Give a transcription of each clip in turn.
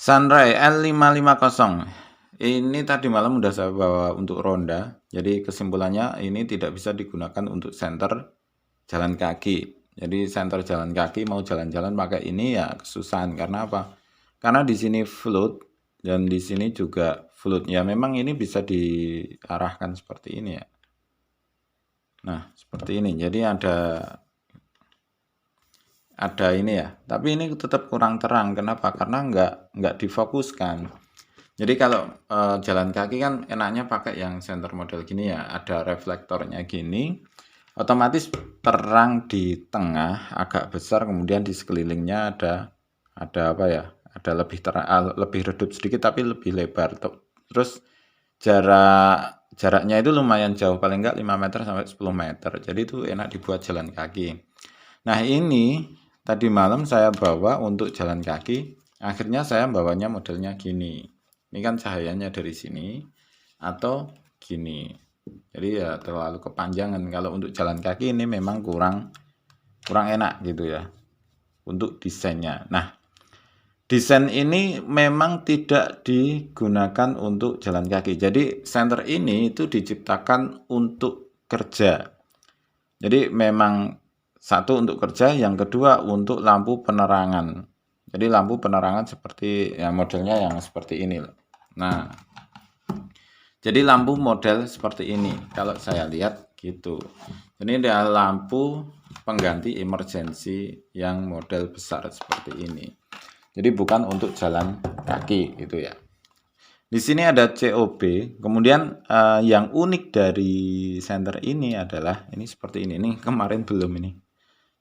Sunray L550. Ini tadi malam udah saya bawa untuk ronda. Jadi kesimpulannya ini tidak bisa digunakan untuk senter jalan kaki. Jadi senter jalan kaki mau jalan-jalan pakai ini ya kesusahan. Karena apa? Karena di sini float dan di sini juga float. Ya memang ini bisa diarahkan seperti ini ya. Nah, seperti ini. Jadi ada ini ya, tapi ini tetap kurang terang. Kenapa? Karena nggak difokuskan. Jadi kalau jalan kaki kan enaknya pakai yang center model gini ya, ada reflektornya gini, otomatis terang di tengah agak besar, kemudian di sekelilingnya ada apa ya, ada lebih terang, lebih redup sedikit tapi lebih lebar. Terus jaraknya itu lumayan jauh, paling enggak 5 meter sampai 10 meter. Jadi itu enak dibuat jalan kaki. Nah ini tadi malam saya bawa untuk jalan kaki, akhirnya saya bawanya modelnya gini. Ini kan cahayanya dari sini atau gini. Jadi ya terlalu kepanjangan. Kalau untuk jalan kaki ini memang kurang enak gitu ya untuk desainnya. Nah, desain ini memang tidak digunakan untuk jalan kaki. Jadi center ini itu diciptakan untuk kerja. Jadi memang satu untuk kerja, yang kedua untuk lampu penerangan. Jadi lampu penerangan seperti ya modelnya yang seperti ini loh. Nah, jadi lampu model seperti ini kalau saya lihat gitu. Ini adalah lampu pengganti emergency yang model besar seperti ini. Jadi bukan untuk jalan kaki gitu ya. Di sini ada COB. Kemudian yang unik dari center ini adalah ini seperti ini. Ini kemarin belum ini.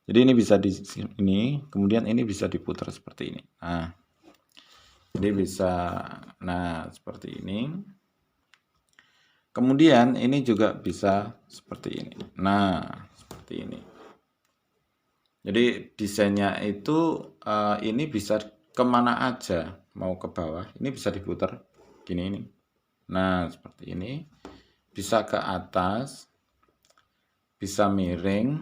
Jadi ini bisa di sini, kemudian ini bisa diputar seperti ini. Nah, jadi bisa, nah seperti ini. Kemudian ini juga bisa seperti ini. Nah, seperti ini. Jadi desainnya itu ini bisa kemana aja, mau ke bawah. Ini bisa diputar gini ini. Nah, seperti ini. Bisa ke atas, bisa miring.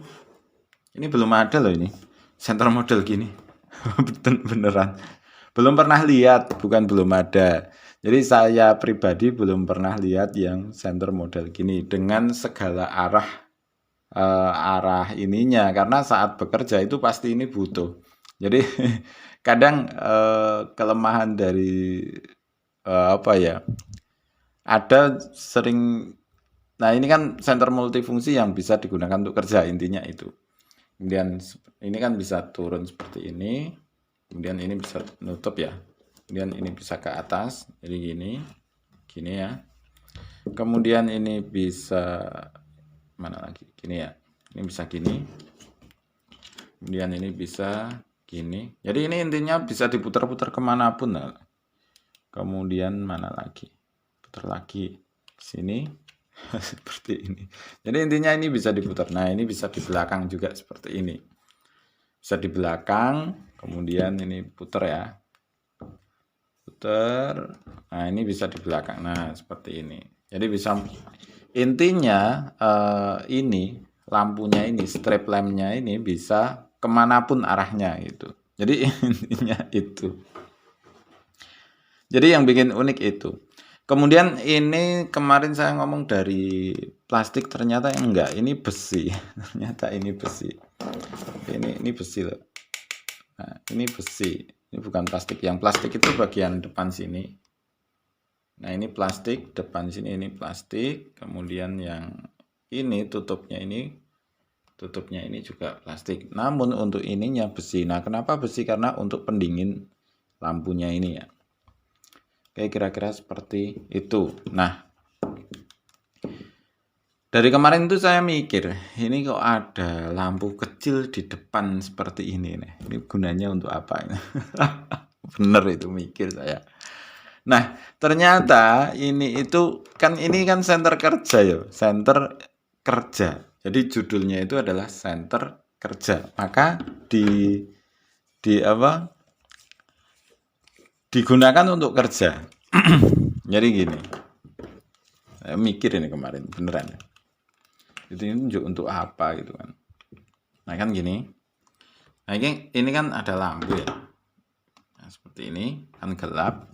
Ini belum ada loh ini, center model gini. Beneran. Belum pernah lihat, bukan belum ada. Jadi saya pribadi belum pernah lihat yang center model gini dengan segala arah ininya, karena saat bekerja itu pasti ini butuh. Jadi kadang kelemahan dari apa ya? Ada sering. Nah, ini kan center multifungsi yang bisa digunakan untuk kerja, intinya itu. Kemudian ini kan bisa turun seperti ini. Kemudian ini bisa nutup ya. Kemudian ini bisa ke atas, jadi gini ya. Kemudian ini bisa mana lagi? Gini ya. Ini bisa gini. Kemudian ini bisa gini. Jadi ini intinya bisa diputar-putar kemanapun. Nah. Kemudian mana lagi? Putar lagi sini. Seperti ini. Jadi intinya ini bisa diputar. Nah, ini bisa di belakang juga seperti ini. Bisa di belakang, kemudian ini putar ya. Putar. Nah, ini bisa di belakang. Nah, seperti ini. Jadi bisa, intinya ini lampunya ini, strip lampnya ini bisa kemanapun arahnya gitu. Jadi intinya itu. Jadi yang bikin unik itu. Kemudian ini kemarin saya ngomong dari plastik, ternyata enggak, ini besi. Ternyata ini besi. Ini besi loh. Nah, ini besi. Ini bukan plastik. Yang plastik itu bagian depan sini. Nah, ini plastik, depan sini ini plastik. Kemudian yang ini tutupnya ini juga plastik. Namun untuk ininya besi. Nah, kenapa besi? Karena untuk pendingin lampunya ini ya. Oke, kira-kira seperti itu. Nah, dari kemarin itu saya mikir, ini kok ada lampu kecil di depan seperti ini nih. Ini gunanya untuk apa? Bener itu mikir saya. Nah, ternyata ini kan center kerja ya, center kerja. Jadi judulnya itu adalah center kerja. Maka digunakan untuk kerja. Jadi gini. Saya mikir ini kemarin beneran. Itu untuk apa gitu kan. Nah, kan gini. Nah, ini kan ada lampu ya. Nah, seperti ini kan gelap.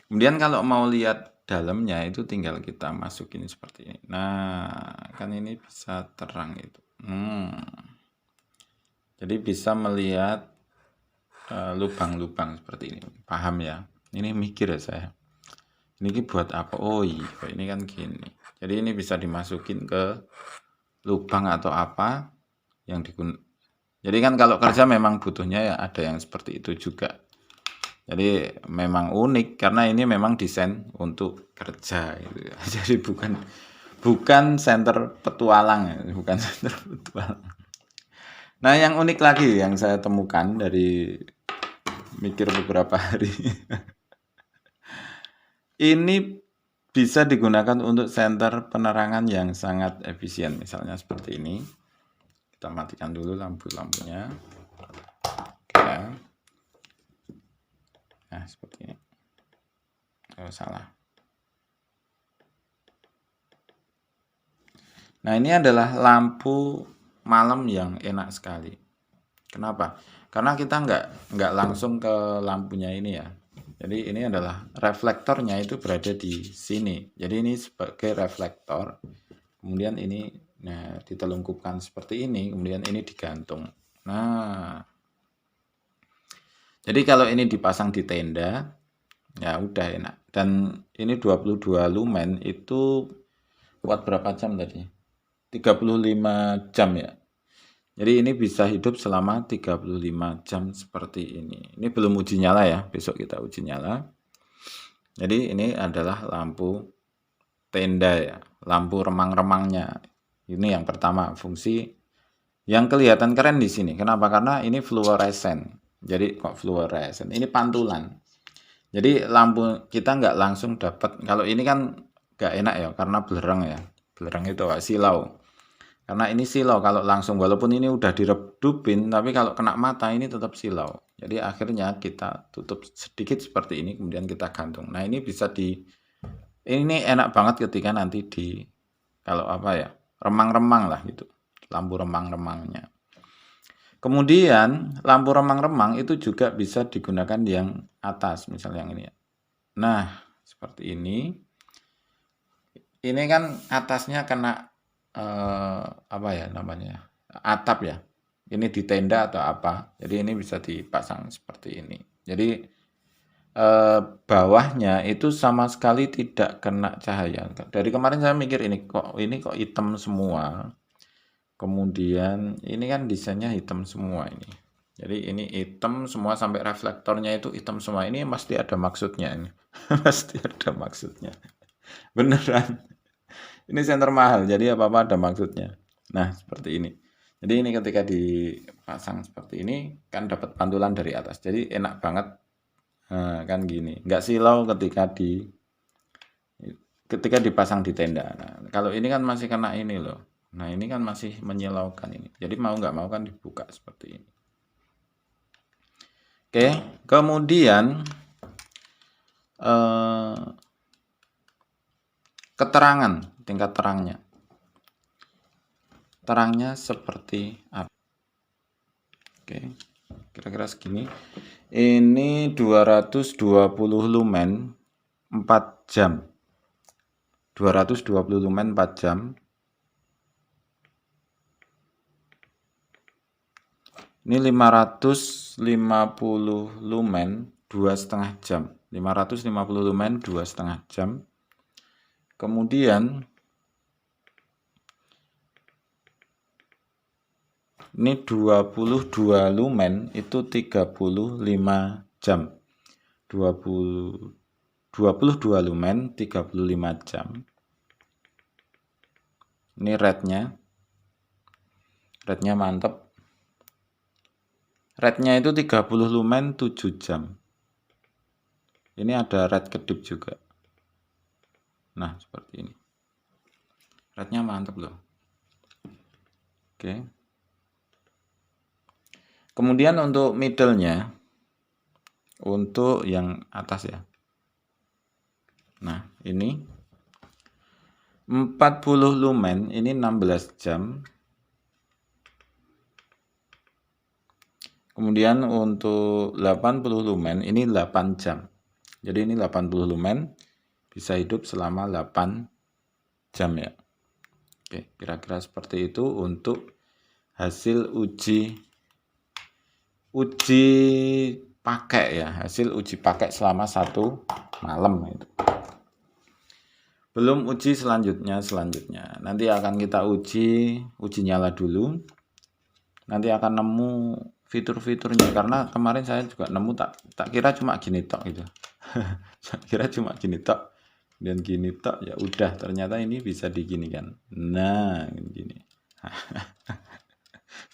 Kemudian kalau mau lihat dalamnya itu tinggal kita masukin seperti ini. Nah, kan ini bisa terang itu. Jadi bisa melihat lubang-lubang seperti ini. Paham ya? Ini mikir ya saya. Ini buat apa? Oh iya, ini kan gini. Jadi ini bisa dimasukin ke lubang atau apa yang digunakan. Jadi kan kalau kerja memang butuhnya ya ada yang seperti itu juga. Jadi memang unik karena ini memang desain untuk kerja gitu ya. Jadi bukan center petualang ya, bukan center petualang. Nah, yang unik lagi yang saya temukan dari mikir beberapa hari. Ini bisa digunakan untuk senter penerangan yang sangat efisien, misalnya seperti ini. Kita matikan dulu lampu-lampunya. Oke. Nah, seperti ini. Oh, salah. Nah, ini adalah lampu malam yang enak sekali. Kenapa? Karena kita nggak langsung ke lampunya ini ya. Jadi ini adalah reflektornya itu berada di sini. Jadi ini sebagai reflektor. Kemudian ini ditelungkupkan seperti ini, kemudian ini digantung. Nah, jadi kalau ini dipasang di tenda, ya udah enak. Dan ini 22 lumen itu kuat berapa jam tadi? 35 jam ya. Jadi ini bisa hidup selama 35 jam seperti ini. Ini belum uji nyala ya, besok kita uji nyala. Jadi ini adalah lampu tenda ya, lampu remang-remangnya. Ini yang pertama, fungsi yang kelihatan keren di sini. Kenapa? Karena ini fluoresen. Jadi kok fluoresen? Ini pantulan. Jadi lampu kita nggak langsung dapat. Kalau ini kan nggak enak ya, karena belerang ya. Belerang itu silau. Karena ini silau kalau langsung, walaupun ini udah diredupin, tapi kalau kena mata ini tetap silau. Jadi akhirnya kita tutup sedikit seperti ini, kemudian kita gantung. Nah ini bisa ini enak banget ketika nanti kalau apa ya, remang-remang lah gitu. Lampu remang-remangnya. Kemudian lampu remang-remang itu juga bisa digunakan yang atas, misalnya yang ini ya. Nah, seperti ini. Ini kan atasnya kena apa ya namanya? Atap ya. Ini di tenda atau apa. Jadi ini bisa dipasang seperti ini. Jadi bawahnya itu sama sekali tidak kena cahaya. Dari kemarin saya mikir ini kok hitam semua. Kemudian ini kan desainnya hitam semua ini. Jadi ini hitam semua sampai reflektornya itu hitam semua. Ini pasti ada maksudnya ini. Pasti ada maksudnya. Beneran. Ini senter mahal. Jadi apa-apa ada maksudnya. Nah, seperti ini. Jadi ini ketika dipasang seperti ini kan dapat pantulan dari atas. Jadi enak banget. Kan gini. Nggak silau ketika dipasang di tenda. Nah, kalau ini kan masih kena ini loh. Nah ini kan masih menyilaukan ini. Jadi mau nggak mau kan dibuka seperti ini. Oke, kemudian keterangan, tingkat terangnya. Terangnya seperti apa? Oke, kira-kira segini. Ini 220 lumen 4 jam. 220 lumen 4 jam. Ini 550 lumen 2,5 jam. 550 lumen 2,5 jam. Kemudian ini 22 lumen itu 35 jam. 22 lumen 35 jam. Ini rednya. Rednya mantep. Rednya itu 30 lumen 7 jam. Ini ada red kedip juga. Nah, seperti ini. Rednya mantap loh. Oke. Kemudian untuk middle-nya, untuk yang atas ya. Nah, ini 40 lumen, ini 16 jam. Kemudian untuk 80 lumen ini 8 jam. Jadi ini 80 lumen bisa hidup selama 8 jam ya. Oke, kira-kira seperti itu untuk hasil uji pakai ya, hasil uji pakai selama 1 malam itu. Belum uji selanjutnya. Nanti akan kita uji nyala dulu. Nanti akan nemu fitur-fiturnya, karena kemarin saya juga nemu tak kira cuma gini tok gitu. Saya kira cuma gini tok dan gini tok, ya udah, ternyata ini bisa diginikan. Nah, gini.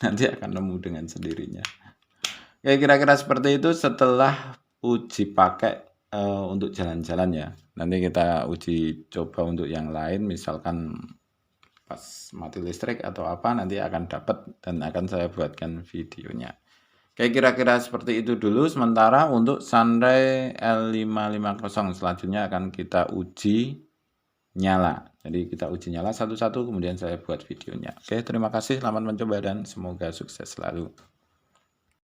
Nanti akan nemu dengan sendirinya. Oke, kira-kira seperti itu setelah uji pakai untuk jalan-jalan ya. Nanti kita uji coba untuk yang lain, misalkan pas mati listrik atau apa, nanti akan dapat dan akan saya buatkan videonya. Oke, kira-kira seperti itu dulu sementara untuk Sunray L550. Selanjutnya akan kita uji nyala. Jadi kita uji nyala satu-satu, kemudian saya buat videonya. Oke, terima kasih, selamat mencoba dan semoga sukses selalu.